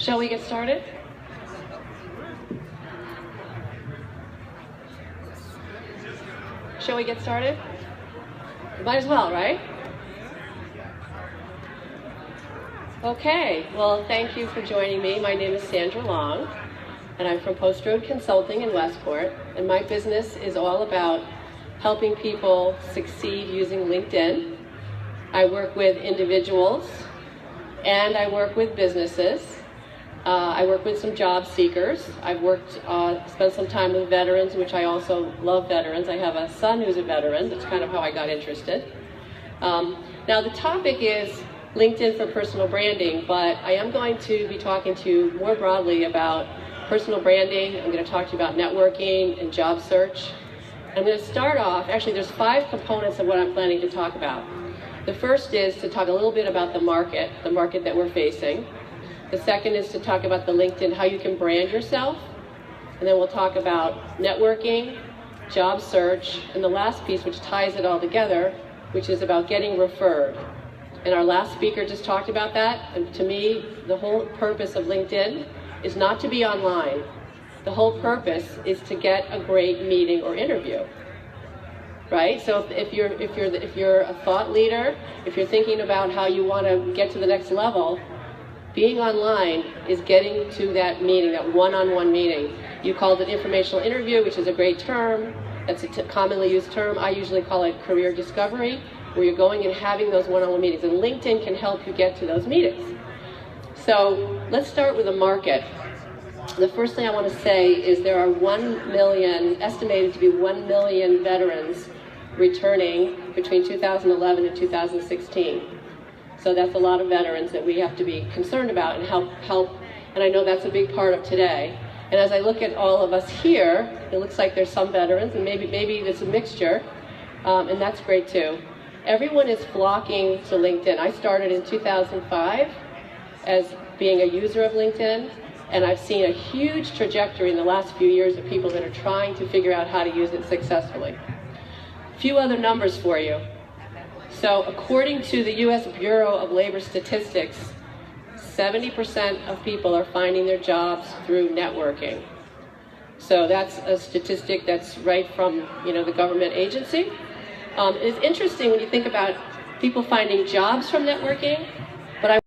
Shall we get started? Shall we get started? Might as well, right? Okay, well, thank you for joining me. My name is Sandra Long, and I'm from Post Road Consulting in Westport, and my business is all about helping people succeed using LinkedIn. I work with individuals, and I work with businesses. I work with some job seekers. I've spent some time with veterans, which I also love veterans. I have a son who's a veteran. That's kind of how I got interested. Now the topic is LinkedIn for personal branding, but I am going to be talking to you more broadly about personal branding. I'm going to talk to you about networking and job search. I'm going to start off, actually there's 5 components of what I'm planning to talk about. The first is to talk a little bit about the market that we're facing. The second is to talk about the LinkedIn, how you can brand yourself. And then we'll talk about networking, job search, and the last piece, which ties it all together, which is about getting referred. And our last speaker just talked about that. And to me, the whole purpose of LinkedIn is not to be online. The whole purpose is to get a great meeting or interview. Right? So if you're a thought leader, if you're thinking about how you want to get to the next level, being online is getting to that meeting, that one-on-one meeting. You called it informational interview, which is a great term. That's a commonly used term. I usually call it career discovery, where you're going and having those one-on-one meetings. And LinkedIn can help you get to those meetings. So let's start with the market. The first thing I want to say is there are 1 million, estimated to be 1 million veterans returning between 2011 and 2016. So that's a lot of veterans that we have to be concerned about and help. And I know that's a big part of today. And as I look at all of us here, it looks like there's some veterans, and maybe it's a mixture, and that's great too. Everyone is flocking to LinkedIn. I started in 2005 as being a user of LinkedIn, and I've seen a huge trajectory in the last few years of people that are trying to figure out how to use it successfully. A few other numbers for you. So according to the U.S. Bureau of Labor Statistics, 70% of people are finding their jobs through networking. So that's a statistic that's right from the government agency. It's interesting when you think about people finding jobs from networking, but I